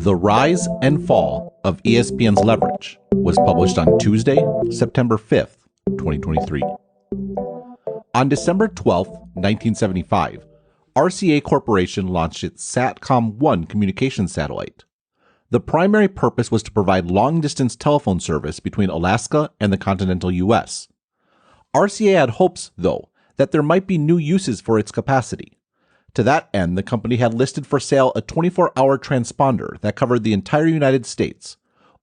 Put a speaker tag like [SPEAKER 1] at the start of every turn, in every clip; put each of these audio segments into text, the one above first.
[SPEAKER 1] The Rise and Fall of ESPN's Leverage was published on Tuesday, September 5th, 2023. On December 12th, 1975, RCA Corporation launched its SATCOM-1 communications satellite. The primary purpose was to provide long-distance telephone service between Alaska and the continental U.S. RCA had hopes, though, that there might be new uses for its capacity. To that end, the company had listed for sale a 24-hour transponder that covered the entire United States,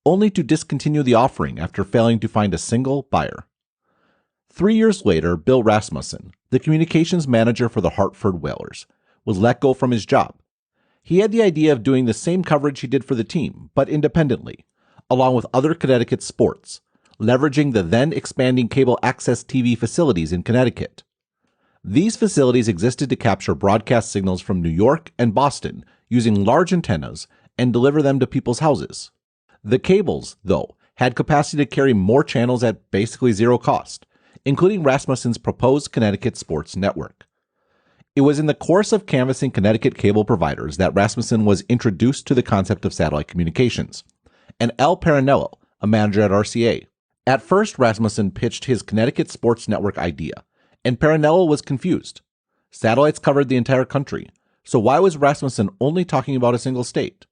[SPEAKER 1] only to discontinue the offering after failing to find a single buyer. 3 years later, Bill Rasmussen, the communications manager for the Hartford Whalers, was let go from his job. He had the idea of doing the same coverage he did for the team, but independently, along with other Connecticut sports, leveraging the then expanding cable access TV facilities in Connecticut. These facilities existed to capture broadcast signals from New York and Boston using large antennas and deliver them to people's houses. The cables, though, had capacity to carry more channels at basically zero cost, including Rasmussen's proposed Connecticut Sports Network. It was in the course of canvassing Connecticut cable providers that Rasmussen was introduced to the concept of satellite communications, and Al Parinello, a manager at RCA. At first, Rasmussen pitched his Connecticut Sports Network idea, and Parinello was confused. Satellites covered the entire country, so why was Rasmussen only talking about a single state?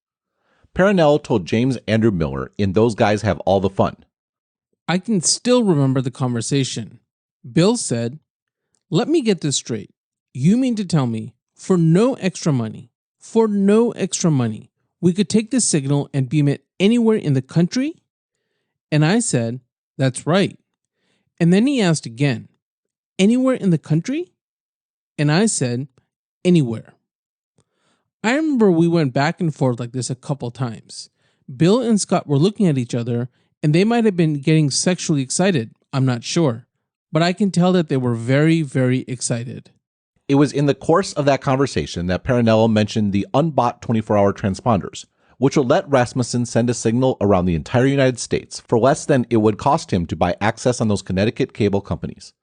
[SPEAKER 1] Parinello told James Andrew Miller in Those Guys Have All the Fun.
[SPEAKER 2] I can still remember the conversation. Bill said, "Let me get this straight. You mean to tell me, for no extra money, we could take this signal and beam it anywhere in the country?" And I said, "That's right." And then he asked again, "Anywhere in the country?" And I said, "Anywhere." I remember we went back and forth like this a couple times. Bill and Scott were looking at each other, and they might have been getting sexually excited, I'm not sure. But I can tell that they were very, very excited.
[SPEAKER 1] It was in the course of that conversation that Parinello mentioned the unbought 24-hour transponders, which would let Rasmussen send a signal around the entire United States for less than it would cost him to buy access on those Connecticut cable companies.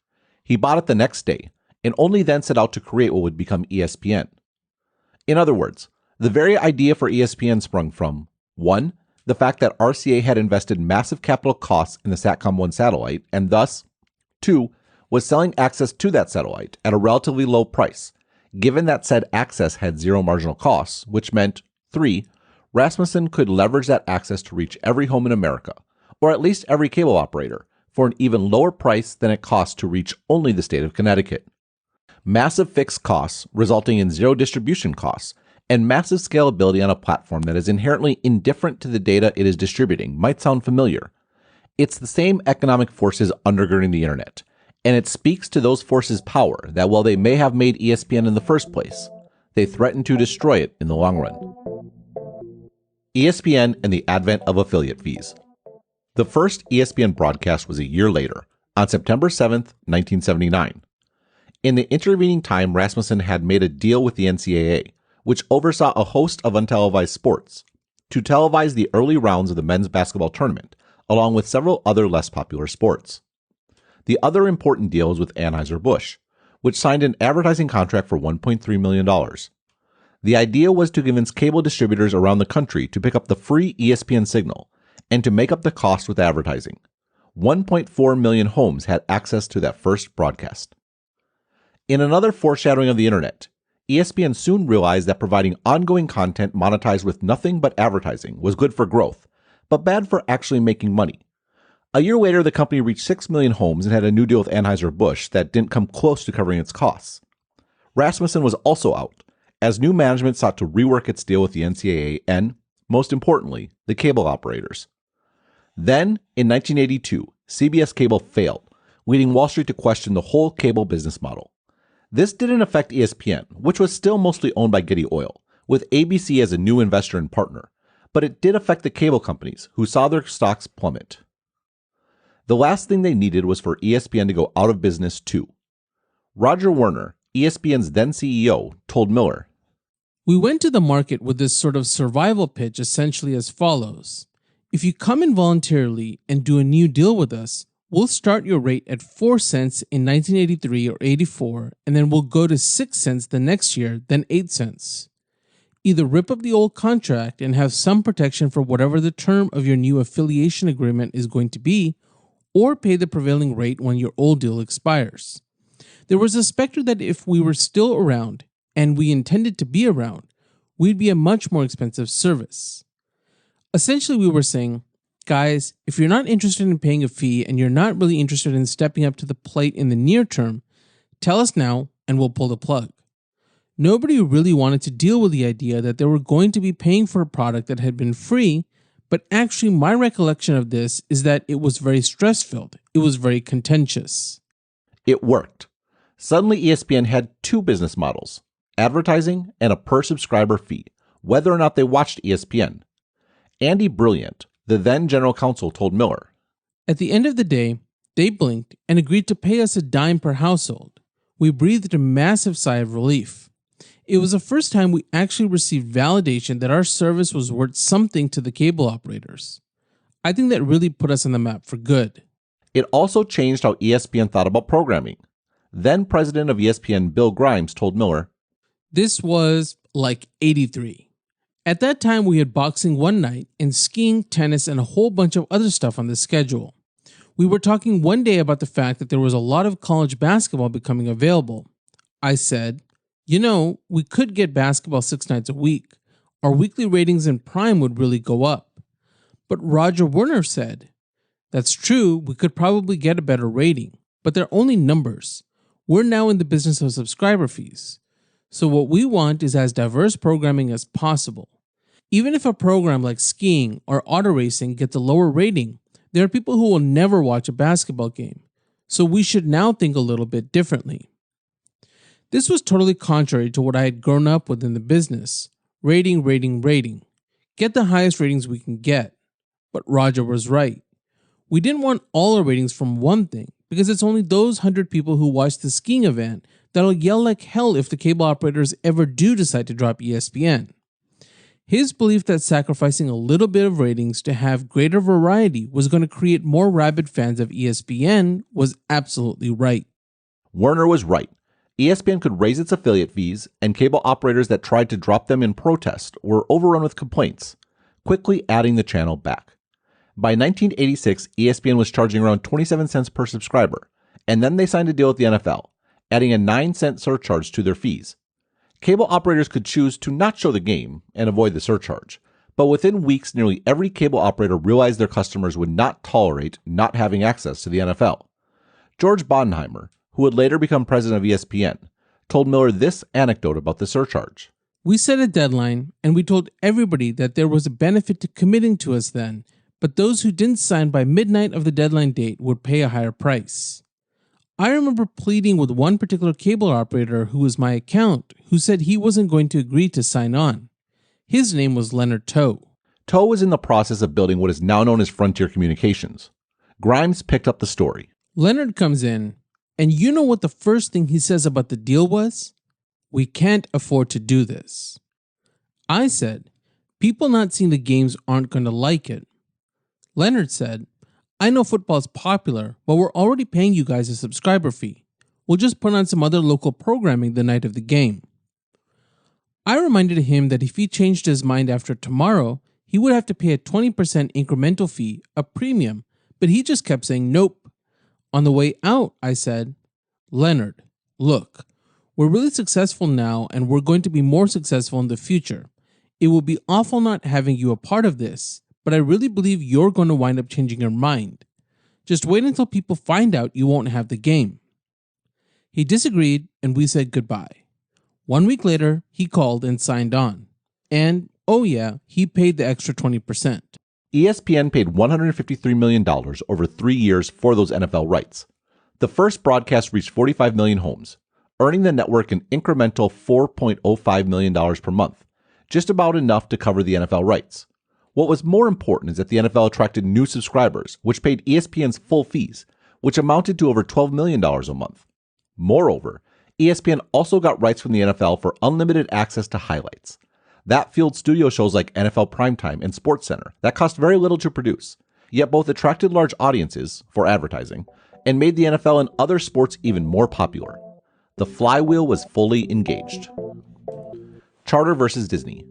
[SPEAKER 1] He bought it the next day, and only then set out to create what would become ESPN. In other words, the very idea for ESPN sprung from 1. The fact that RCA had invested massive capital costs in the SATCOM-1 satellite, and thus 2. was selling access to that satellite at a relatively low price, given that said access had zero marginal costs, which meant 3. Rasmussen could leverage that access to reach every home in America, or at least every cable operator, for an even lower price than it cost to reach only the state of Connecticut. Massive fixed costs, resulting in zero distribution costs, and massive scalability on a platform that is inherently indifferent to the data it is distributing might sound familiar. It's the same economic forces undergirding the internet, and it speaks to those forces' power that while they may have made ESPN in the first place, they threaten to destroy it in the long run. ESPN and the advent of affiliate fees. The first ESPN broadcast was a year later, on September 7th, 1979. In the intervening time, Rasmussen had made a deal with the NCAA, which oversaw a host of untelevised sports, to televise the early rounds of the men's basketball tournament, along with several other less popular sports. The other important deal was with Anheuser-Busch, which signed an advertising contract for $1.3 million. The idea was to convince cable distributors around the country to pick up the free ESPN signal and to make up the cost with advertising. 1.4 million homes had access to that first broadcast. In another foreshadowing of the internet, ESPN soon realized that providing ongoing content monetized with nothing but advertising was good for growth, but bad for actually making money. A year later, the company reached 6 million homes and had a new deal with Anheuser-Busch that didn't come close to covering its costs. Rasmussen was also out, as new management sought to rework its deal with the NCAA and, most importantly, the cable operators. Then, in 1982, CBS Cable failed, leading Wall Street to question the whole cable business model. This didn't affect ESPN, which was still mostly owned by Getty Oil, with ABC as a new investor and partner, but it did affect the cable companies, who saw their stocks plummet. The last thing they needed was for ESPN to go out of business too. Roger Werner, ESPN's then CEO, told Miller,
[SPEAKER 2] "We went to the market with this sort of survival pitch essentially as follows. If you come in voluntarily and do a new deal with us, we'll start your rate at 4 cents in 1983 or 84, and then we'll go to 6 cents the next year, then 8 cents. Either rip up the old contract and have some protection for whatever the term of your new affiliation agreement is going to be, or pay the prevailing rate when your old deal expires. There was a specter that if we were still around, and we intended to be around, we'd be a much more expensive service. Essentially, we were saying, guys, if you're not interested in paying a fee and you're not really interested in stepping up to the plate in the near term, tell us now and we'll pull the plug. Nobody really wanted to deal with the idea that they were going to be paying for a product that had been free, but actually my recollection of this is that it was very stress-filled. It was very contentious.
[SPEAKER 1] It worked. Suddenly ESPN had two business models, advertising and a per-subscriber fee, whether or not they watched ESPN. Andy Brilliant, the then general counsel, told Miller,
[SPEAKER 2] "At the end of the day, they blinked and agreed to pay us a dime per household. We breathed a massive sigh of relief. It was the first time we actually received validation that our service was worth something to the cable operators. I think that really put us on the map for good."
[SPEAKER 1] It also changed how ESPN thought about programming. Then president of ESPN Bill Grimes told Miller,
[SPEAKER 2] This was like 83. At that time, we had boxing one night and skiing, tennis, and a whole bunch of other stuff on the schedule. We were talking one day about the fact that there was a lot of college basketball becoming available. I said, we could get basketball 6 nights a week. Our weekly ratings in Prime would really go up. But Roger Werner said, that's true, we could probably get a better rating, but they're only numbers. We're now in the business of subscriber fees. So what we want is as diverse programming as possible. Even if a program like skiing or auto racing gets a lower rating, there are people who will never watch a basketball game. So we should now think a little bit differently. This was totally contrary to what I had grown up with in the business. Rating. Get the highest ratings we can get. But Roger was right. We didn't want all our ratings from one thing, because it's only those 100 people who watch the skiing event that'll yell like hell if the cable operators ever do decide to drop ESPN. His belief that sacrificing a little bit of ratings to have greater variety was going to create more rabid fans of ESPN was absolutely right.
[SPEAKER 1] Werner was right. ESPN could raise its affiliate fees, and cable operators that tried to drop them in protest were overrun with complaints, quickly adding the channel back. By 1986, ESPN was charging around 27 cents per subscriber, and then they signed a deal with the NFL, adding a 9-cent surcharge to their fees. Cable operators could choose to not show the game and avoid the surcharge, but within weeks, nearly every cable operator realized their customers would not tolerate not having access to the NFL. George Bodenheimer, who would later become president of ESPN, told Miller this anecdote about the surcharge.
[SPEAKER 2] We set a deadline, and we told everybody that there was a benefit to committing to us then, but those who didn't sign by midnight of the deadline date would pay a higher price. I remember pleading with one particular cable operator who was my account, who said he wasn't going to agree to sign on. His name was Leonard Toe.
[SPEAKER 1] Toe was in the process of building what is now known as Frontier Communications. Grimes picked up the story.
[SPEAKER 2] Leonard comes in, and you know what the first thing he says about the deal was? We can't afford to do this. I said, people not seeing the games aren't going to like it. Leonard said, I know football is popular, but we're already paying you guys a subscriber fee. We'll just put on some other local programming the night of the game. I reminded him that if he changed his mind after tomorrow, he would have to pay a 20% incremental fee, a premium, but he just kept saying nope. On the way out, I said, Leonard, look, we're really successful now and we're going to be more successful in the future. It will be awful not having you a part of this, but I really believe you're going to wind up changing your mind. Just wait until people find out you won't have the game. He disagreed and we said goodbye. 1 week later, he called and signed on. And, oh yeah, he paid the extra 20%.
[SPEAKER 1] ESPN paid $153 million over 3 years for those NFL rights. The first broadcast reached 45 million homes, earning the network an incremental $4.05 million per month, just about enough to cover the NFL rights. What was more important is that the NFL attracted new subscribers, which paid ESPN's full fees, which amounted to over $12 million a month. Moreover, ESPN also got rights from the NFL for unlimited access to highlights. That fueled studio shows like NFL Primetime and SportsCenter that cost very little to produce, yet both attracted large audiences for advertising and made the NFL and other sports even more popular. The flywheel was fully engaged. Charter versus Disney.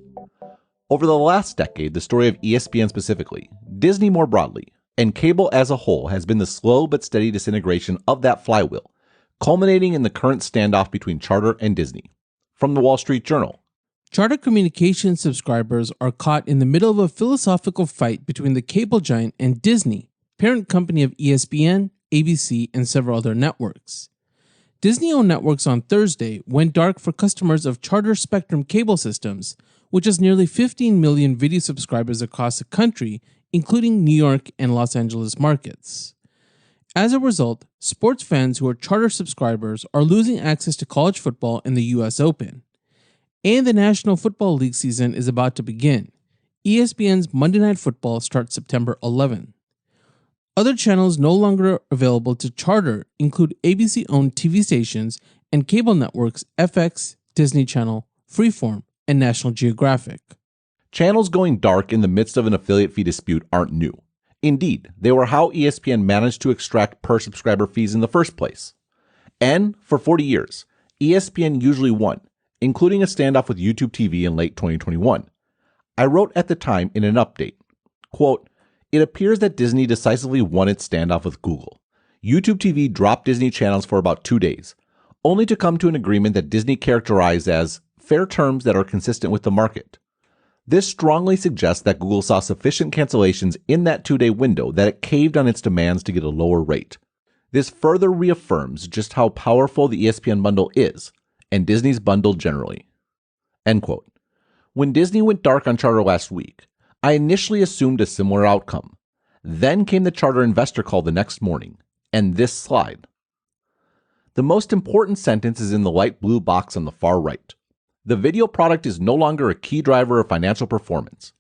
[SPEAKER 1] Over the last decade, the story of ESPN specifically, Disney more broadly, and cable as a whole has been the slow but steady disintegration of that flywheel, culminating in the current standoff between Charter and Disney. From the Wall Street Journal.
[SPEAKER 2] Charter Communications subscribers are caught in the middle of a philosophical fight between the cable giant and Disney, parent company of ESPN, ABC, and several other networks. Disney-owned networks on Thursday went dark for customers of Charter Spectrum cable systems, which has nearly 15 million video subscribers across the country, including New York and Los Angeles markets. As a result, sports fans who are Charter subscribers are losing access to college football and the U.S. Open. And the National Football League season is about to begin. ESPN's Monday Night Football starts September 11. Other channels no longer available to Charter include ABC-owned TV stations and cable networks FX, Disney Channel, Freeform, and National Geographic.
[SPEAKER 1] Channels going dark in the midst of an affiliate fee dispute aren't new. Indeed, they were how ESPN managed to extract per-subscriber fees in the first place. And for 40 years, ESPN usually won, including a standoff with YouTube TV in late 2021. I wrote at the time in an update, quote, "It appears that Disney decisively won its standoff with Google. YouTube TV dropped Disney channels for about 2 days, only to come to an agreement that Disney characterized as fair terms that are consistent with the market. This strongly suggests that Google saw sufficient cancellations in that 2-day window that it caved on its demands to get a lower rate. This further reaffirms just how powerful the ESPN bundle is, and Disney's bundle generally." End quote. When Disney went dark on Charter last week, I initially assumed a similar outcome. Then came the Charter investor call the next morning, and this slide. The most important sentence is in the light blue box on the far right. The video product is no longer a key driver of financial performance.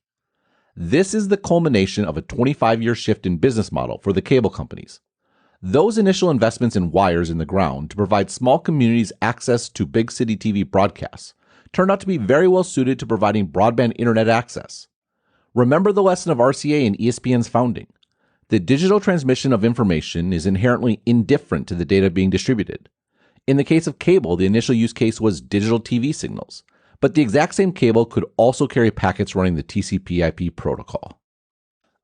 [SPEAKER 1] This is the culmination of a 25-year shift in business model for the cable companies. Those initial investments in wires in the ground to provide small communities access to big city TV broadcasts turned out to be very well suited to providing broadband internet access. Remember the lesson of RCA and ESPN's founding. The digital transmission of information is inherently indifferent to the data being distributed. In the case of cable, the initial use case was digital TV signals, but the exact same cable could also carry packets running the TCP/IP protocol.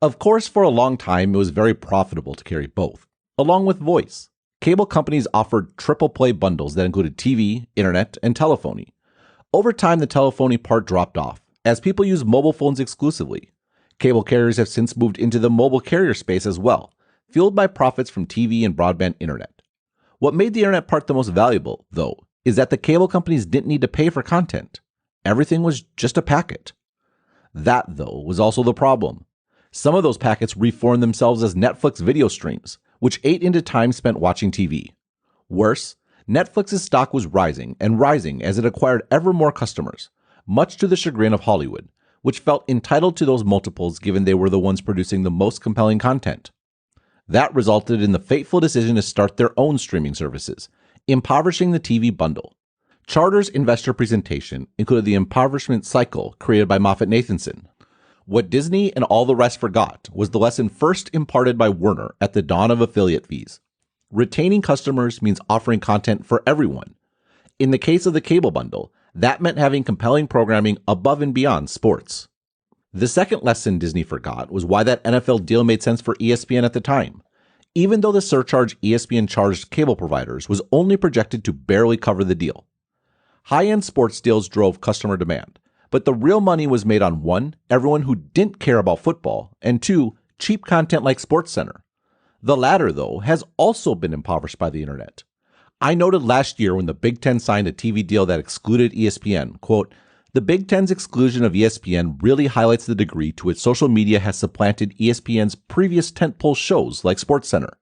[SPEAKER 1] Of course, for a long time, it was very profitable to carry both. Along with voice, cable companies offered triple play bundles that included TV, internet, and telephony. Over time, the telephony part dropped off, as people use mobile phones exclusively. Cable carriers have since moved into the mobile carrier space as well, fueled by profits from TV and broadband internet. What made the internet part the most valuable, though, is that the cable companies didn't need to pay for content. Everything was just a packet. That, though, was also the problem. Some of those packets reformed themselves as Netflix video streams, which ate into time spent watching TV. Worse, Netflix's stock was rising and rising as it acquired ever more customers, much to the chagrin of Hollywood, which felt entitled to those multiples given they were the ones producing the most compelling content. That resulted in the fateful decision to start their own streaming services, impoverishing the TV bundle. Charter's investor presentation included the impoverishment cycle created by Moffett-Nathanson. What Disney and all the rest forgot was the lesson first imparted by Warner at the dawn of affiliate fees. Retaining customers means offering content for everyone. In the case of the cable bundle, that meant having compelling programming above and beyond sports. The second lesson Disney forgot was why that NFL deal made sense for ESPN at the time. Even though the surcharge ESPN charged cable providers was only projected to barely cover the deal. High-end sports deals drove customer demand, but the real money was made on 1, everyone who didn't care about football, and 2, cheap content like SportsCenter. The latter, though, has also been impoverished by the internet. I noted last year when the Big Ten signed a TV deal that excluded ESPN, quote, "The Big Ten's exclusion of ESPN really highlights the degree to which social media has supplanted ESPN's previous tentpole shows like SportsCenter.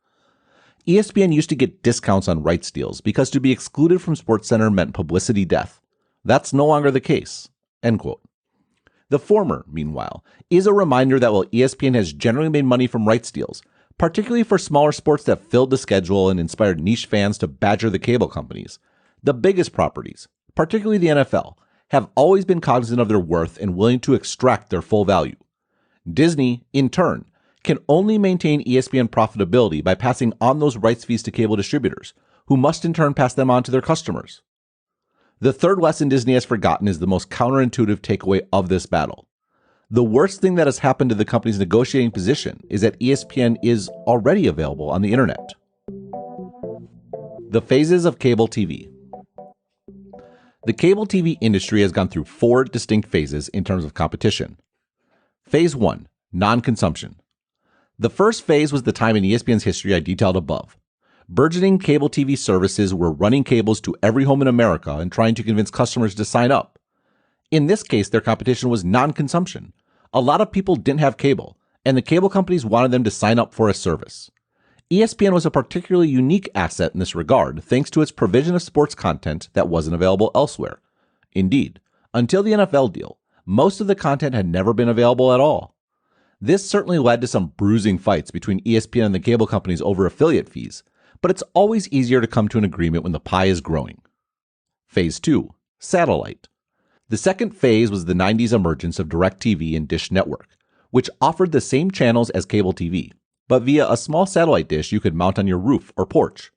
[SPEAKER 1] ESPN used to get discounts on rights deals because to be excluded from SportsCenter meant publicity death. That's no longer the case." End quote. The former, meanwhile, is a reminder that while ESPN has generally made money from rights deals, particularly for smaller sports that filled the schedule and inspired niche fans to badger the cable companies, the biggest properties, particularly the NFL, have always been cognizant of their worth and willing to extract their full value. Disney, in turn, can only maintain ESPN profitability by passing on those rights fees to cable distributors, who must in turn pass them on to their customers. The third lesson Disney has forgotten is the most counterintuitive takeaway of this battle. The worst thing that has happened to the company's negotiating position is that ESPN is already available on the internet. The phases of cable TV. The cable TV industry has gone through 4 distinct phases in terms of competition. Phase 1, non-consumption. The first phase was the time in ESPN's history I detailed above. Burgeoning cable TV services were running cables to every home in America and trying to convince customers to sign up. In this case, their competition was non-consumption. A lot of people didn't have cable, and the cable companies wanted them to sign up for a service. ESPN was a particularly unique asset in this regard, thanks to its provision of sports content that wasn't available elsewhere. Indeed, until the NFL deal, most of the content had never been available at all. This certainly led to some bruising fights between ESPN and the cable companies over affiliate fees, but it's always easier to come to an agreement when the pie is growing. Phase 2, satellite. The second phase was the 90s emergence of DirecTV and Dish Network, which offered the same channels as cable TV, but via a small satellite dish you could mount on your roof or porch.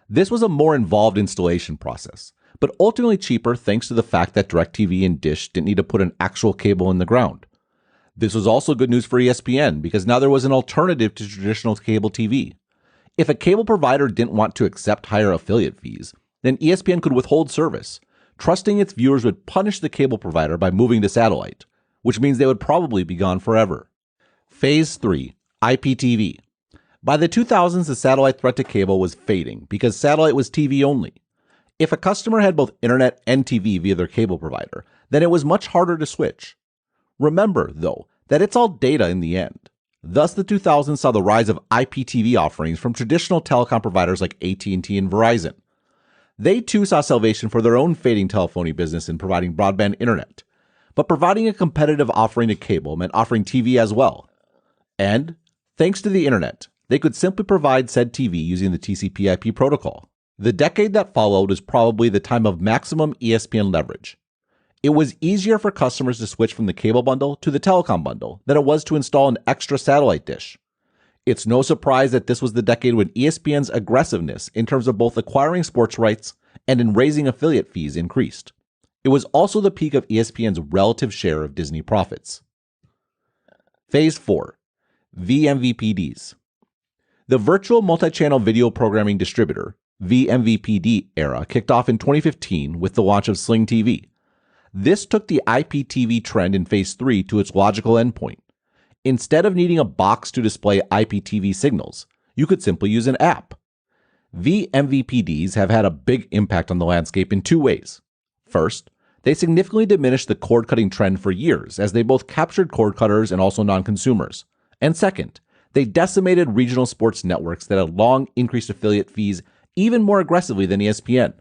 [SPEAKER 1] This was a more involved installation process, but ultimately cheaper thanks to the fact that DirecTV and Dish didn't need to put an actual cable in the ground. This was also good news for ESPN because now there was an alternative to traditional cable TV. If a cable provider didn't want to accept higher affiliate fees, then ESPN could withhold service, trusting its viewers would punish the cable provider by moving to satellite, which means they would probably be gone forever. Phase 3, IPTV. By the 2000s, the satellite threat to cable was fading because satellite was TV only. If a customer had both internet and TV via their cable provider, then it was much harder to switch. Remember, though, that it's all data in the end. Thus, the 2000s saw the rise of IPTV offerings from traditional telecom providers like AT&T and Verizon. They too saw salvation for their own fading telephony business in providing broadband internet. But providing a competitive offering to cable meant offering TV as well. And, thanks to the internet, they could simply provide said TV using the TCP/IP protocol. The decade that followed was probably the time of maximum ESPN leverage. It was easier for customers to switch from the cable bundle to the telecom bundle than it was to install an extra satellite dish. It's no surprise that this was the decade when ESPN's aggressiveness in terms of both acquiring sports rights and in raising affiliate fees increased. It was also the peak of ESPN's relative share of Disney profits. Phase 4, vMVPDs. The virtual multi-channel video programming distributor, vMVPD era kicked off in 2015 with the launch of Sling TV. This took the IPTV trend in Phase 3 to its logical endpoint. Instead of needing a box to display IPTV signals, you could simply use an app. vMVPDs have had a big impact on the landscape in 2 ways. First, they significantly diminished the cord-cutting trend for years as they both captured cord cutters and also non-consumers. And second, they decimated regional sports networks that had long increased affiliate fees even more aggressively than ESPN.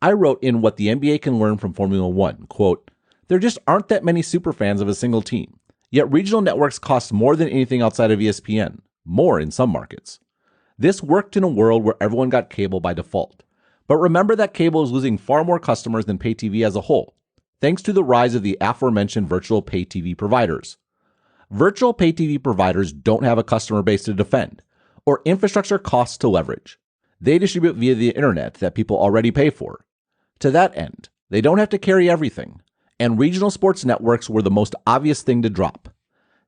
[SPEAKER 1] I wrote in What the NBA Can Learn from Formula One, quote, "There just aren't that many superfans of a single team. Yet regional networks cost more than anything outside of ESPN, more in some markets. This worked in a world where everyone got cable by default. But remember that cable is losing far more customers than pay TV as a whole, thanks to the rise of the aforementioned virtual pay TV providers. Virtual pay TV providers don't have a customer base to defend, or infrastructure costs to leverage. They distribute via the internet that people already pay for. To that end, they don't have to carry everything, and regional sports networks were the most obvious thing to drop.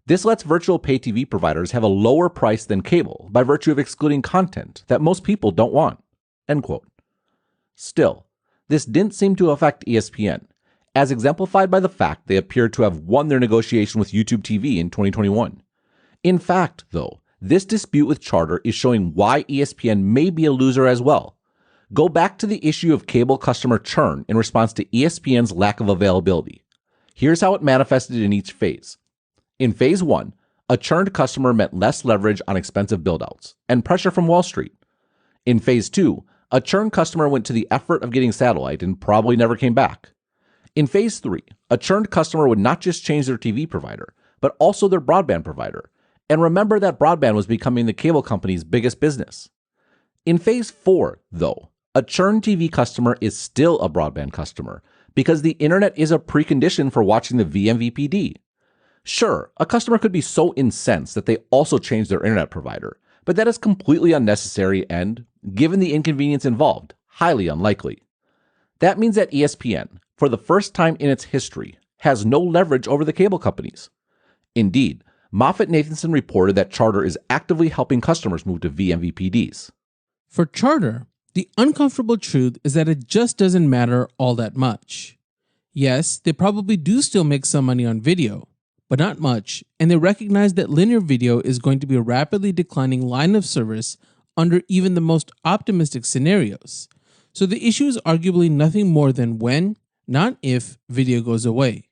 [SPEAKER 1] This lets virtual pay TV providers have a lower price than cable by virtue of excluding content that most people don't want." End quote. Still, this didn't seem to affect ESPN, as exemplified by the fact they appeared to have won their negotiation with YouTube TV in 2021. In fact, though, this dispute with Charter is showing why ESPN may be a loser as well. Go back to the issue of cable customer churn in response to ESPN's lack of availability. Here's how it manifested in each phase. In Phase 1, a churned customer meant less leverage on expensive buildouts and pressure from Wall Street. In Phase 2, a churned customer went to the effort of getting satellite and probably never came back. In Phase 3, a churned customer would not just change their TV provider, but also their broadband provider. And remember that broadband was becoming the cable company's biggest business. In Phase 4, though, a churned TV customer is still a broadband customer because the internet is a precondition for watching the vMVPD. Sure, a customer could be so incensed that they also change their internet provider, but that is completely unnecessary and, given the inconvenience involved, highly unlikely. That means that ESPN, for the first time in its history, has no leverage over the cable companies. Indeed, Moffett-Nathanson reported that Charter is actively helping customers move to vMVPDs.
[SPEAKER 2] For Charter, the uncomfortable truth is that it just doesn't matter all that much. Yes, they probably do still make some money on video, but not much, and they recognize that linear video is going to be a rapidly declining line of service under even the most optimistic scenarios. So the issue is arguably nothing more than when, not if, video goes away.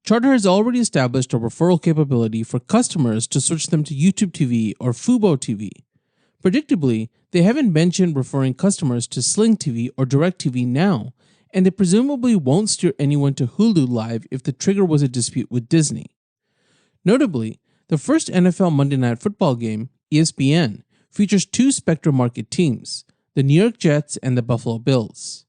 [SPEAKER 2] Charter has already established a referral capability for customers to switch them to YouTube TV or Fubo TV. Predictably, they haven't mentioned referring customers to Sling TV or DirecTV now, and they presumably won't steer anyone to Hulu Live if the trigger was a dispute with Disney. Notably, the first NFL Monday Night Football game, ESPN, features two Spectrum market teams, the New York Jets and the Buffalo Bills.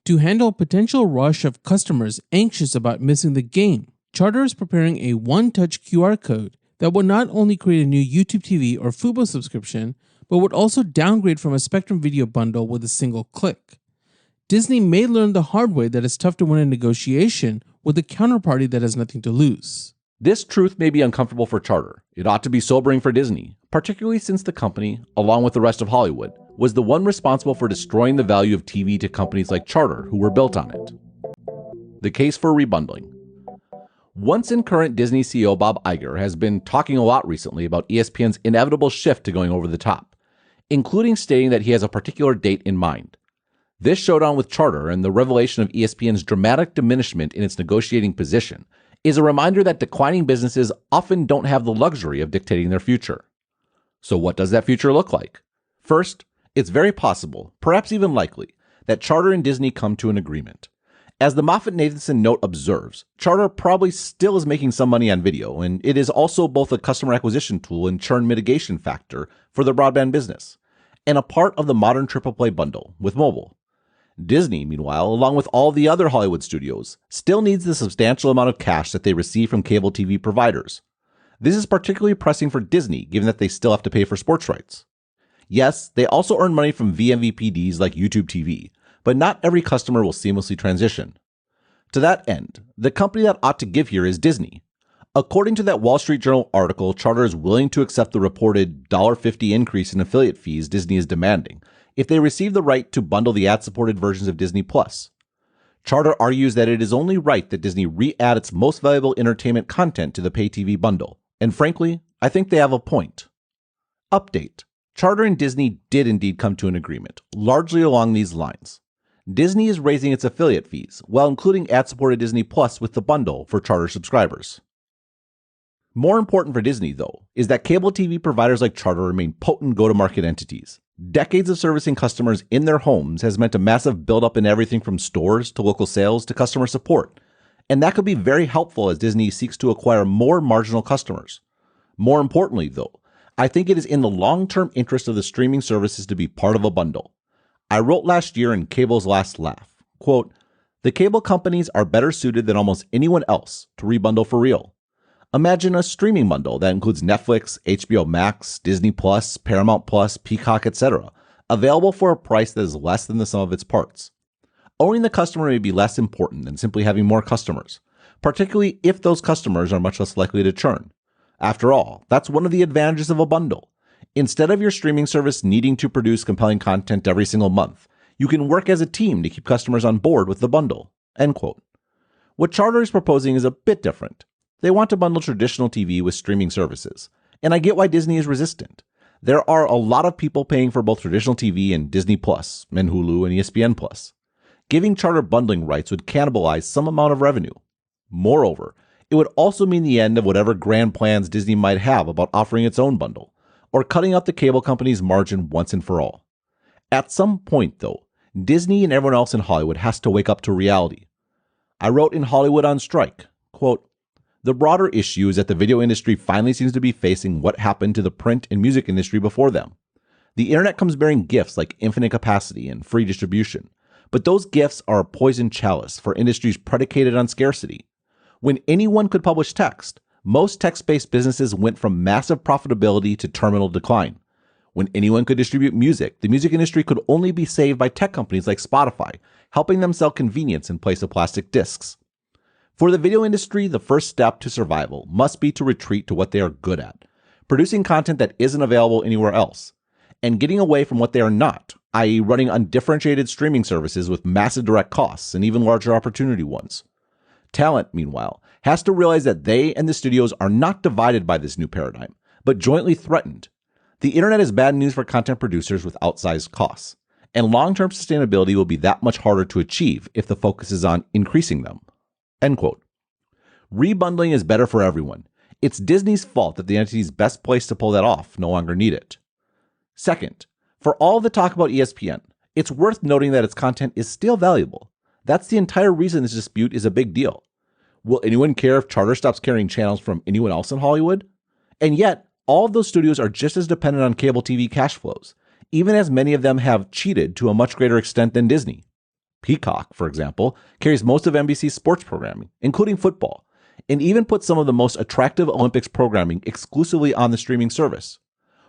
[SPEAKER 2] To handle a potential rush of customers anxious about missing the game, Charter is preparing a one-touch QR code that would not only create a new YouTube TV or Fubo subscription, but would also downgrade from a Spectrum video bundle with a single click. Disney may learn the hard way that it's tough to win a negotiation with a counterparty that has nothing to lose.
[SPEAKER 1] This truth may be uncomfortable for Charter. It ought to be sobering for Disney, particularly since the company, along with the rest of Hollywood, was the one responsible for destroying the value of TV to companies like Charter who were built on it. The case for rebundling. Once and current Disney CEO Bob Iger has been talking a lot recently about ESPN's inevitable shift to going over the top, including stating that he has a particular date in mind. This showdown with Charter and the revelation of ESPN's dramatic diminishment in its negotiating position is a reminder that declining businesses often don't have the luxury of dictating their future. So what does that future look like? First, it's very possible, perhaps even likely, that Charter and Disney come to an agreement. As the Moffett-Nathanson note observes, Charter probably still is making some money on video, and it is also both a customer acquisition tool and churn mitigation factor for the broadband business, and a part of the modern triple play bundle with mobile. Disney, meanwhile, along with all the other Hollywood studios, still needs the substantial amount of cash that they receive from cable TV providers. This is particularly pressing for Disney, given that they still have to pay for sports rights. Yes, they also earn money from vMVPDs like YouTube TV, but not every customer will seamlessly transition. To that end, the company that ought to give here is Disney. According to that Wall Street Journal article, Charter is willing to accept the reported $1.50 increase in affiliate fees Disney is demanding if they receive the right to bundle the ad-supported versions of Disney+. Charter argues that it is only right that Disney re-add its most valuable entertainment content to the pay TV bundle, and frankly, I think they have a point. Update. Charter and Disney did indeed come to an agreement, largely along these lines. Disney is raising its affiliate fees, while including ad-supported Disney Plus with the bundle for Charter subscribers. More important for Disney, though, is that cable TV providers like Charter remain potent go-to-market entities. Decades of servicing customers in their homes has meant a massive buildup in everything from stores to local sales to customer support, and that could be very helpful as Disney seeks to acquire more marginal customers. More importantly, though, I think it is in the long-term interest of the streaming services to be part of a bundle. I wrote last year in Cable's Last Laugh, quote, "The cable companies are better suited than almost anyone else to rebundle for real. Imagine a streaming bundle that includes Netflix, HBO Max, Disney Plus, Paramount Plus, Peacock, etc., available for a price that is less than the sum of its parts. Owning the customer may be less important than simply having more customers, particularly if those customers are much less likely to churn. After all, that's one of the advantages of a bundle. Instead of your streaming service needing to produce compelling content every single month, you can work as a team to keep customers on board with the bundle." End quote. What Charter is proposing is a bit different. They want to bundle traditional TV with streaming services, and I get why Disney is resistant. There are a lot of people paying for both traditional TV and Disney Plus, and Hulu and ESPN Plus. Giving Charter bundling rights would cannibalize some amount of revenue. Moreover, it would also mean the end of whatever grand plans Disney might have about offering its own bundle, or cutting out the cable company's margin once and for all. At some point, though, Disney and everyone else in Hollywood has to wake up to reality. I wrote in Hollywood on Strike, quote, "The broader issue is that the video industry finally seems to be facing what happened to the print and music industry before them. The internet comes bearing gifts like infinite capacity and free distribution, but those gifts are a poisoned chalice for industries predicated on scarcity. When anyone could publish text, most text-based businesses went from massive profitability to terminal decline. When anyone could distribute music, the music industry could only be saved by tech companies like Spotify, helping them sell convenience in place of plastic discs. For the video industry, the first step to survival must be to retreat to what they are good at, producing content that isn't available anywhere else, and getting away from what they are not, i.e. running undifferentiated streaming services with massive direct costs and even larger opportunity ones. Talent, meanwhile, has to realize that they and the studios are not divided by this new paradigm, but jointly threatened. The internet is bad news for content producers with outsized costs, and long-term sustainability will be that much harder to achieve if the focus is on increasing them. End quote. Rebundling is better for everyone. It's Disney's fault that the entities best placed to pull that off no longer need it. Second, for all the talk about ESPN, it's worth noting that its content is still valuable. That's the entire reason this dispute is a big deal. Will anyone care if Charter stops carrying channels from anyone else in Hollywood? And yet, all of those studios are just as dependent on cable TV cash flows, even as many of them have cheated to a much greater extent than Disney. Peacock, for example, carries most of NBC's sports programming, including football, and even puts some of the most attractive Olympics programming exclusively on the streaming service.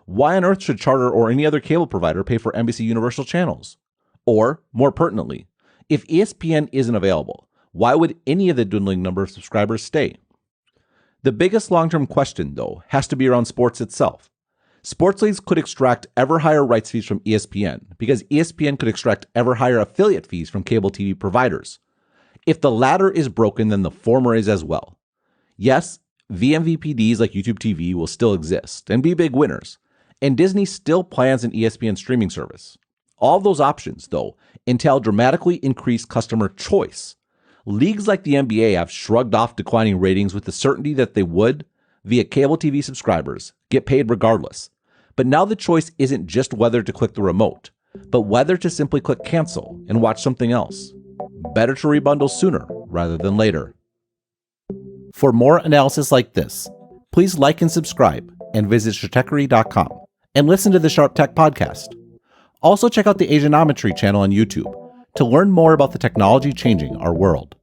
[SPEAKER 1] Why on earth should Charter or any other cable provider pay for NBC Universal channels? Or, more pertinently, if ESPN isn't available, why would any of the dwindling number of subscribers stay? The biggest long-term question, though, has to be around sports itself. Sports leagues could extract ever higher rights fees from ESPN because ESPN could extract ever higher affiliate fees from cable TV providers. If the latter is broken, then the former is as well. Yes, vMVPDs like YouTube TV will still exist and be big winners, and Disney still plans an ESPN streaming service. All those options, though, entail dramatically increased customer choice. Leagues like the NBA have shrugged off declining ratings with the certainty that they would, via cable TV subscribers, get paid regardless. But now the choice isn't just whether to click the remote, but whether to simply click cancel and watch something else. Better to rebundle sooner rather than later. For more analysis like this, please like and subscribe and visit Stratechery.com and listen to the Sharp Tech podcast. Also check out the Asianometry channel on YouTube to learn more about the technology changing our world.